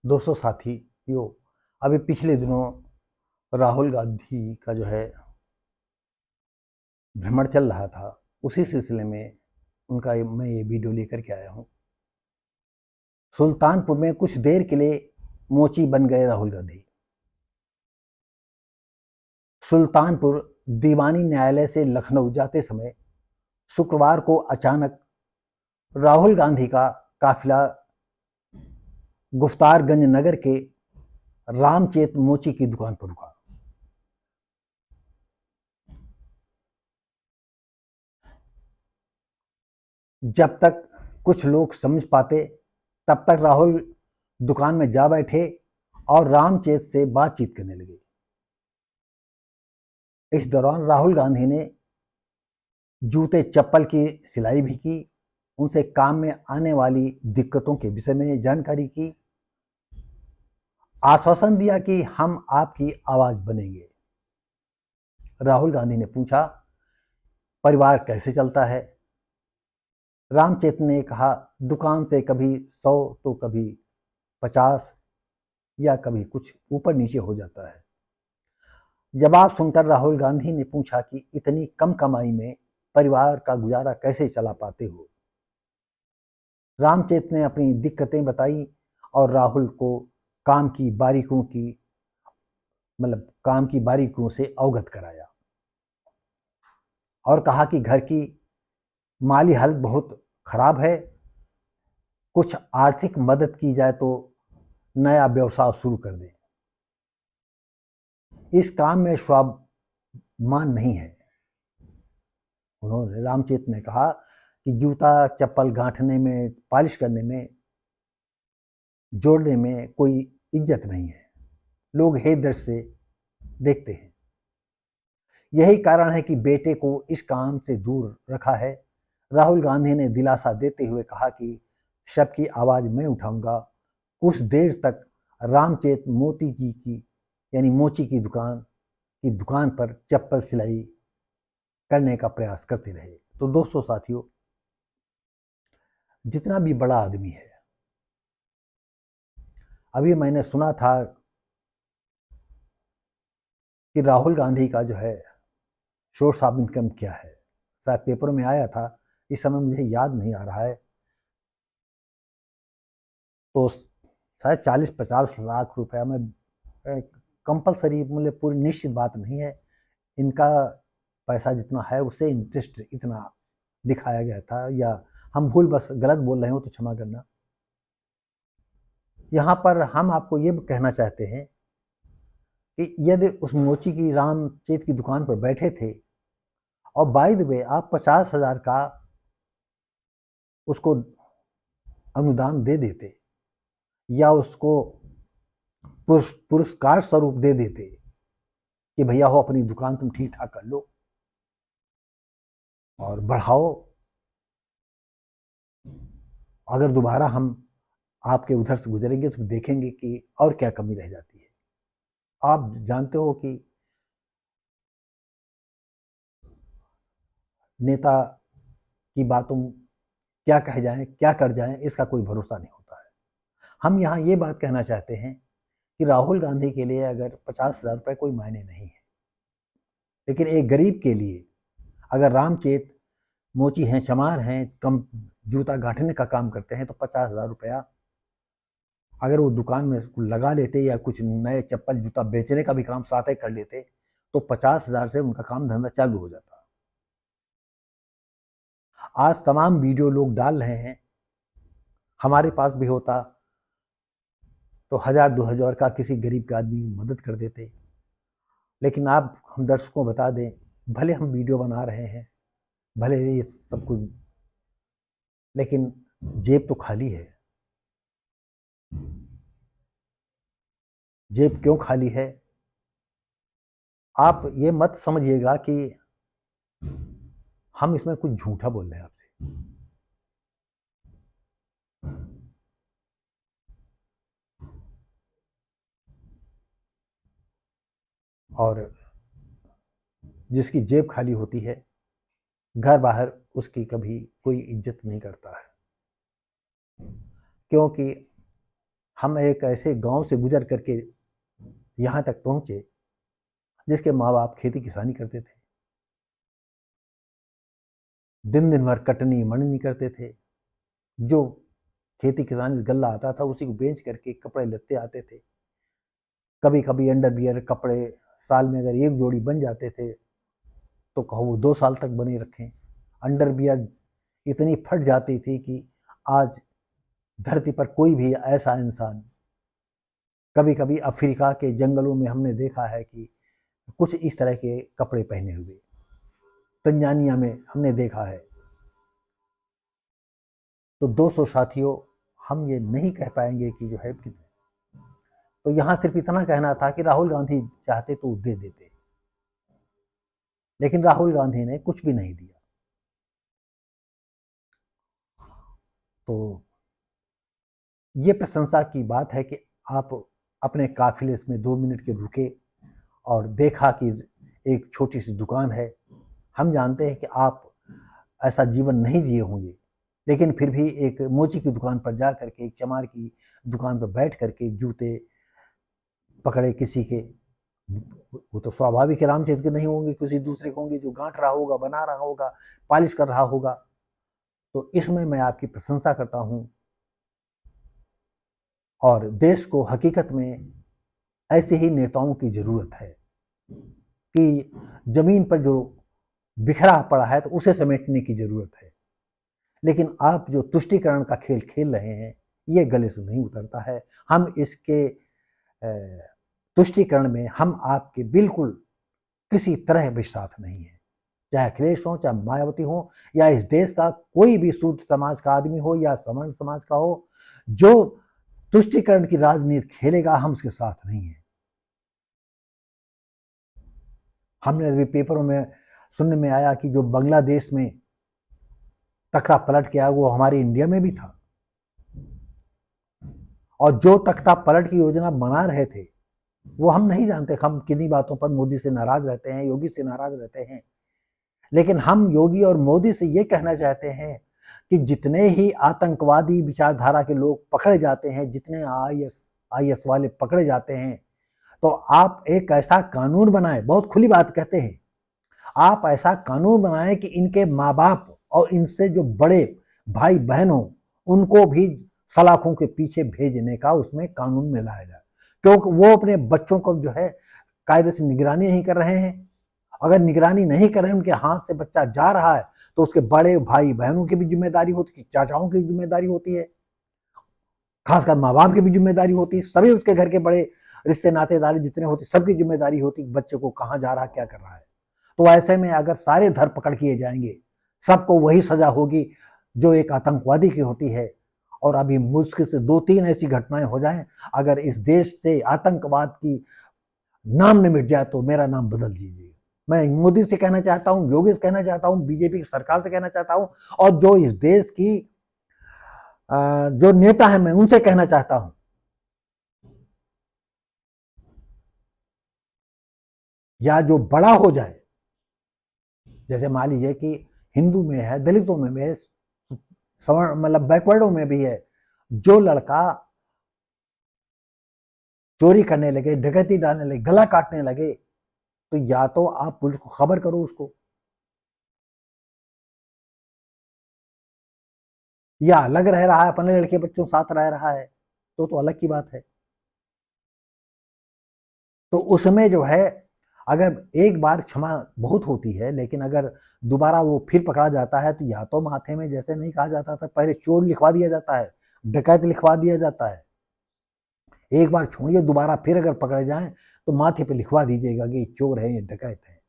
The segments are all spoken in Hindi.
दोस्तों साथियों, अभी पिछले दिनों राहुल गांधी का जो है भ्रमण चल रहा था। उसी सिलसिले में मैं ये वीडियो लेकर के आया हूँ। सुल्तानपुर में कुछ देर के लिए मोची बन गए राहुल गांधी। सुल्तानपुर दीवानी न्यायालय से लखनऊ जाते समय शुक्रवार को अचानक राहुल गांधी का काफिला गुफ्तारगंज नगर के रामचेत मोची की दुकान पर रुका। जब तक कुछ लोग समझ पाते तब तक राहुल दुकान में जा बैठे और रामचेत से बातचीत करने लगे। इस दौरान राहुल गांधी ने जूते चप्पल की सिलाई भी की, उनसे काम में आने वाली दिक्कतों के विषय में जानकारी की, आश्वासन दिया कि हम आपकी आवाज बनेंगे। राहुल गांधी ने पूछा, परिवार कैसे चलता है? रामचेत ने कहा, दुकान से कभी 100 तो कभी 50 या कभी कुछ ऊपर नीचे हो जाता है। जवाब सुनकर राहुल गांधी ने पूछा कि इतनी कम कमाई में परिवार का गुजारा कैसे चला पाते हो? रामचेत ने अपनी दिक्कतें बताई और राहुल को काम की बारीकियों से अवगत कराया और कहा कि घर की माली हालत बहुत खराब है, कुछ आर्थिक मदद की जाए तो नया व्यवसाय शुरू कर दें। इस काम में स्वाभिमान नहीं है। उन्होंने रामचेत ने कहा कि जूता चप्पल गांठने में, पॉलिश करने में, जोड़ने में कोई इज्जत नहीं है, लोग हे दृष्टि से देखते हैं। यही कारण है कि बेटे को इस काम से दूर रखा है। राहुल गांधी ने दिलासा देते हुए कहा कि सबकी आवाज मैं उठाऊंगा। कुछ देर तक रामचेत मोची की दुकान पर चप्पल सिलाई करने का प्रयास करते रहे। तो दोस्तों साथियों, जितना भी बड़ा आदमी है, अभी मैंने सुना था कि राहुल गांधी का जो है सोर्स ऑफ इनकम क्या है, शायद पेपर में आया था, इस समय मुझे याद नहीं आ रहा है, तो शायद 40-50 लाख रुपया में कंपलसरी, मतलब पूरी निश्चित बात नहीं है, इनका पैसा जितना है उससे इंटरेस्ट इतना दिखाया गया था, या हम बस गलत बोल रहे हो तो क्षमा करना। यहाँ पर हम आपको ये कहना चाहते हैं कि यदि उस मोची की रामचेत की दुकान पर बैठे थे और बाय द वे आप 50,000 का उसको अनुदान दे देते या उसको पुरस्कार स्वरूप दे देते कि भैया हो अपनी दुकान तुम ठीक ठाक कर लो और बढ़ाओ, अगर दोबारा हम आपके उधर से गुजरेंगे तो देखेंगे कि और क्या कमी रह जाती है। आप जानते हो कि नेता की बातों क्या कह जाएं, क्या कर जाएं, इसका कोई भरोसा नहीं होता है। हम यहाँ ये बात कहना चाहते हैं कि राहुल गांधी के लिए अगर 50,000 रुपये कोई मायने नहीं है, लेकिन एक गरीब के लिए अगर रामचेत मोची हैं, चमार हैं, कम जूता गांठने का काम करते हैं, तो 50,000 रुपया अगर वो दुकान में लगा लेते या कुछ नए चप्पल जूता बेचने का भी काम साथ ही कर लेते तो 50,000 से उनका काम धंधा चालू हो जाता। आज तमाम वीडियो लोग डाल रहे हैं, हमारे पास भी होता तो 1,000-2,000 का किसी गरीब के आदमी की मदद कर देते। लेकिन आप हम दर्शकों बता दें, भले हम वीडियो बना रहे हैं, भले ये सब कुछ, लेकिन जेब तो खाली है। जेब क्यों खाली है? आप ये मत समझिएगा कि हम इसमें कुछ झूठा बोल रहे हैं आपसे। और जिसकी जेब खाली होती है, घर बाहर उसकी कभी कोई इज्जत नहीं करता है, क्योंकि हम एक ऐसे गांव से गुजर करके यहाँ तक पहुँचे जिसके माँ बाप खेती किसानी करते थे, दिन दिन भर कटनी मणनी करते थे। जो खेती किसानी गल्ला आता था उसी को बेच करके कपड़े लत्ते आते थे। कभी कभी अंडरवियर कपड़े साल में अगर एक जोड़ी बन जाते थे तो कहो वो 2 साल तक बने रखें। अंडरवियर इतनी फट जाती थी कि आज धरती पर कोई भी ऐसा इंसान, कभी कभी अफ्रीका के जंगलों में हमने देखा है कि कुछ इस तरह के कपड़े पहने हुए, तंजानिया में हमने देखा है। तो दोस्तों साथियों, हम ये नहीं कह पाएंगे कि जो है कि, तो यहाँ सिर्फ इतना कहना था कि राहुल गांधी चाहते तो दे देते, लेकिन राहुल गांधी ने कुछ भी नहीं दिया। तो ये प्रशंसा की बात है कि आप अपने काफिले में 2 मिनट के रुके और देखा कि एक छोटी सी दुकान है। हम जानते हैं कि आप ऐसा जीवन नहीं जिए होंगे, लेकिन फिर भी एक मोची की दुकान पर जा करके, एक चमार की दुकान पर बैठ करके जूते पकड़े किसी के, वो तो स्वाभाविक रामचंद्र के नहीं होंगे, किसी दूसरे के होंगे जो गांठ रहा होगा, बना रहा होगा, पॉलिश कर रहा होगा। तो इसमें मैं आपकी प्रशंसा करता हूं। और देश को हकीकत में ऐसे ही नेताओं की जरूरत है कि जमीन पर जो बिखरा पड़ा है तो उसे समेटने की जरूरत है। लेकिन आप जो तुष्टीकरण का खेल खेल रहे हैं ये गले से नहीं उतरता है। हम इसके तुष्टीकरण में हम आपके बिल्कुल किसी तरह भी साथ नहीं है, चाहे अखिलेश हो, चाहे मायावती हो, या इस देश का कोई भी शूद्र समाज का आदमी हो या सवर्ण समाज का हो, जो तुष्टीकरण की राजनीति खेलेगा हम उसके साथ नहीं है। हमने अभी पेपरों में सुनने में आया कि जो बांग्लादेश में तख्ता पलट गया वो हमारी इंडिया में भी था, और जो तख्ता पलट की योजना बना रहे थे वो हम नहीं जानते। हम किन्हीं बातों पर मोदी से नाराज रहते हैं, योगी से नाराज रहते हैं, लेकिन हम योगी और मोदी से ये कहना चाहते हैं कि जितने ही आतंकवादी विचारधारा के लोग पकड़े जाते हैं, जितने आईएस वाले पकड़े जाते हैं, तो आप एक ऐसा कानून बनाएं, बहुत खुली बात कहते हैं, आप ऐसा कानून बनाएं कि इनके माँ बाप और इनसे जो बड़े भाई बहन हो उनको भी सलाखों के पीछे भेजने का उसमें कानून में लाया जाए, क्योंकि वो अपने बच्चों को जो है कायदे से निगरानी नहीं कर रहे हैं। अगर निगरानी नहीं कर रहे हैं, उनके हाथ से बच्चा जा रहा है, तो उसके बड़े भाई बहनों की भी जिम्मेदारी होती है, चाचाओं की जिम्मेदारी होती है, खासकर माँ बाप की भी जिम्मेदारी होती है, सभी उसके घर के बड़े रिश्ते नातेदारी जितने होते सबकी जिम्मेदारी होती है बच्चे को कहाँ जा रहा है, क्या कर रहा है। तो ऐसे में अगर सारे धर पकड़ किए जाएंगे, सबको वही सजा होगी जो एक आतंकवादी की होती है। और अभी मुश्किल से 2-3 ऐसी घटनाएं हो जाएं, अगर इस देश से आतंकवाद की नाम न मिट जाए तो मेरा नाम बदल दीजिए। मैं मोदी से कहना चाहता हूं, योगी से कहना चाहता हूं, बीजेपी की सरकार से कहना चाहता हूं, और जो इस देश की जो नेता है मैं उनसे कहना चाहता हूं, या जो बड़ा हो जाए, जैसे मान लीजिए कि हिंदू में है, दलितों में भी है, सवर्ण मतलब बैकवर्डों में भी है, जो लड़का चोरी करने लगे, डकैती डालने लगे, गला काटने लगे, तो या तो आप पुलिस को खबर करो उसको, या अलग रह रहा है अपने लड़के बच्चों साथ रह रहा है तो अलग की बात है। तो उसमें जो है अगर एक बार क्षमा बहुत होती है, लेकिन अगर दोबारा वो फिर पकड़ा जाता है तो या तो माथे में, जैसे नहीं कहा जाता था पहले, चोर लिखवा दिया जाता है, डकैत लिखवा दिया जाता है। एक बार छोड़िए, दोबारा फिर अगर पकड़े जाएं तो माथे पे लिखवा दीजिएगा कि चोर है, ये डकैत है।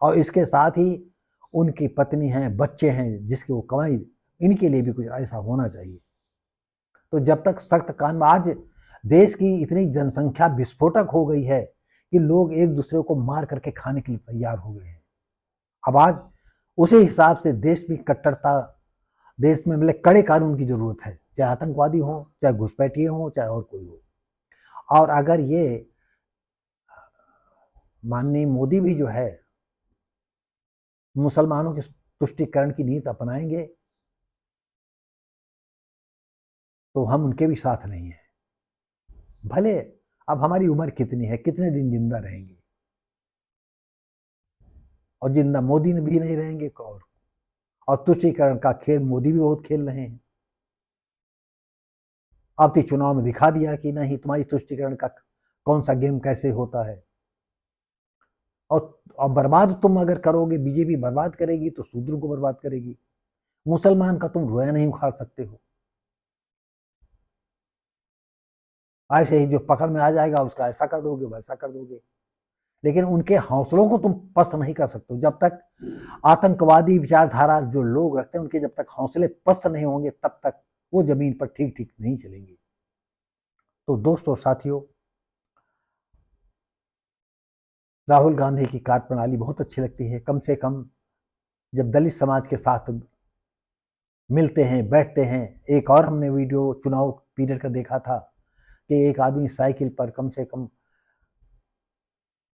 और इसके साथ ही उनकी पत्नी हैं, बच्चे हैं, जिसकी वो कमाई, इनके लिए भी कुछ ऐसा होना चाहिए। तो जब तक सख्त कानून, आज देश की इतनी जनसंख्या विस्फोटक हो गई है कि लोग एक दूसरे को मार करके खाने के लिए तैयार हो गए हैं। अब आज उसी हिसाब से देश में कट्टरता, देश में मतलब कड़े कानून की जरूरत है, चाहे आतंकवादी हो, चाहे घुसपैठिए हो, चाहे और कोई हो। और अगर ये माननीय मोदी भी जो है मुसलमानों के तुष्टीकरण की नीति अपनाएंगे तो हम उनके भी साथ नहीं है। भले अब हमारी उम्र कितनी है, कितने दिन जिंदा रहेंगे, और जिंदा मोदी ने भी नहीं रहेंगे, और तुष्टीकरण का खेल मोदी भी बहुत खेल रहे हैं। अब तो चुनाव में दिखा दिया कि नहीं, तुम्हारी तुष्टीकरण का कौन सा गेम कैसे होता है। और बर्बाद तुम अगर करोगे, बीजेपी बर्बाद करेगी तो शूद्रों को बर्बाद करेगी। मुसलमान का तुम रोया नहीं उखाड़ सकते हो। ऐसे ही जो पकड़ में आ जाएगा उसका ऐसा कर दोगे, वैसा कर दोगे। लेकिन उनके हौसलों को तुम पस्त नहीं कर सकते हो। जब तक आतंकवादी विचारधारा जो लोग रखते हैं, उनके जब तक हौसले पस्त नहीं होंगे, तब तक वो जमीन पर ठीक ठीक नहीं चलेंगे। तो दोस्तों साथियों, राहुल गांधी की कार्यप्रणाली बहुत अच्छी लगती है। कम से कम जब दलित समाज के साथ मिलते हैं, बैठते हैं। एक और हमने वीडियो चुनाव पीरियड का देखा था कि एक आदमी साइकिल पर कम से कम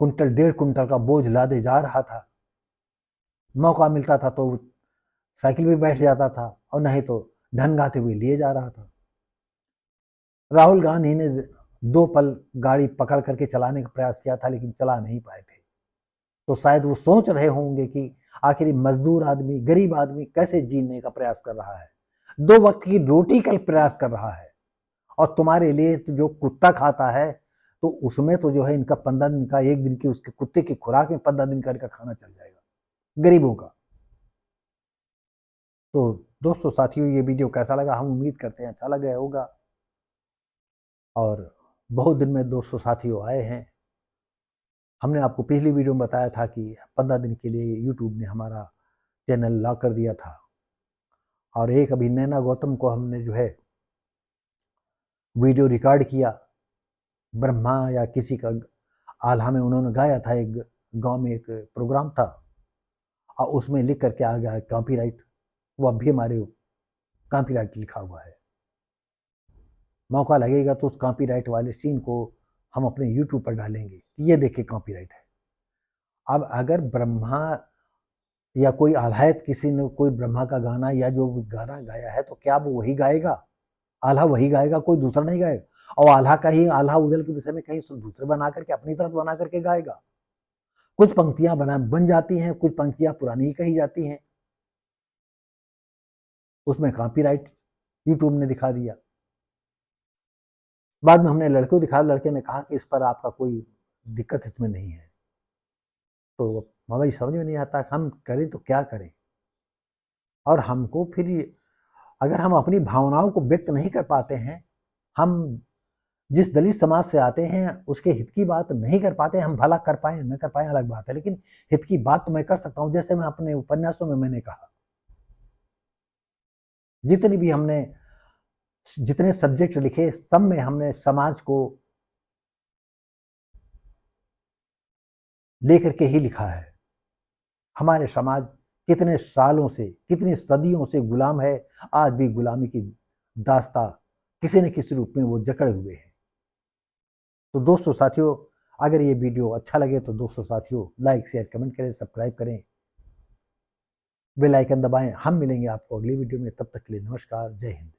कुंटल 1.5 कुंटल का बोझ लादे जा रहा था। मौका मिलता था तो साइकिल भी बैठ जाता था, और नहीं तो ढन गाते हुए लिए जा रहा था। राहुल गांधी ने 2 पल गाड़ी पकड़ करके चलाने का प्रयास किया था, लेकिन चला नहीं पाए थे। तो शायद वो सोच रहे होंगे कि आखिर मजदूर आदमी, गरीब आदमी कैसे जीने का प्रयास कर रहा है, 2 वक्त की रोटी का प्रयास कर रहा है। और तुम्हारे लिए तो जो कुत्ता खाता है, तो उसमें तो जो है इनका 15 दिन का, 1 दिन की उसके कुत्ते की खुराक में 15 दिन का इनका खाना चल जाएगा गरीबों का। तो दोस्तों साथियों, ये वीडियो कैसा लगा, हम उम्मीद करते हैं अच्छा लगा होगा। और बहुत दिन में दोस्तों साथियों आए हैं। हमने आपको पिछली वीडियो में बताया था कि 15 दिन के लिए यूट्यूब ने हमारा चैनल लॉक कर दिया था। और एक अभी नैना गौतम को हमने जो है वीडियो रिकॉर्ड किया, ब्रह्मा या किसी का आल्हा में उन्होंने गाया था। एक गांव में एक प्रोग्राम था, और उसमें लिख करके आ गया कॉपीराइट। वो अब भी हमारे कॉपीराइट लिखा हुआ है। मौका लगेगा तो उस कॉपीराइट वाले सीन को हम अपने यूट्यूब पर डालेंगे, ये देखिए कॉपीराइट है। अब अगर ब्रह्मा या कोई आल्हायत किसी ने कोई ब्रह्मा का गाना या जो गाना गाया है, तो क्या वो वही गाएगा? आल्हा वही गाएगा, कोई दूसरा नहीं गाएगा। और आल्हा का ही आल्हा उदल के विषय में कहीं दूसरे बना करके, अपनी तरफ बना करके गाएगा। कुछ पंक्तियां बन जाती हैं, कुछ पंक्तियां पुरानी ही कही जाती हैं, उसमें कॉपीराइट यूट्यूब ने दिखा दिया। बाद में हमने लड़के को दिखाया, लड़के ने कहा कि इस पर आपका कोई दिक्कत इसमें नहीं है। तो हमें समझ में नहीं आता हम करें तो क्या करें। और हमको फिर अगर हम अपनी भावनाओं को व्यक्त नहीं कर पाते हैं, हम जिस दलित समाज से आते हैं उसके हित की बात नहीं कर पाते, हम भला कर पाए न कर पाए अलग बात है, लेकिन हित की बात तो मैं कर सकता हूं। जैसे मैं अपने उपन्यासों में मैंने कहा, जितनी भी हमने जितने सब्जेक्ट लिखे, सब में हमने समाज को लेकर के ही लिखा है। हमारे समाज कितने सालों से, कितनी सदियों से गुलाम है, आज भी गुलामी की दास्तां किसी न किसी रूप में वो जकड़े हुए हैं। तो दोस्तों साथियों, अगर ये वीडियो अच्छा लगे तो दोस्तों साथियों लाइक शेयर कमेंट करें, सब्सक्राइब करें, बेल आइकन दबाएं। हम मिलेंगे आपको अगली वीडियो में, तब तक के लिए नमस्कार, जय हिंद।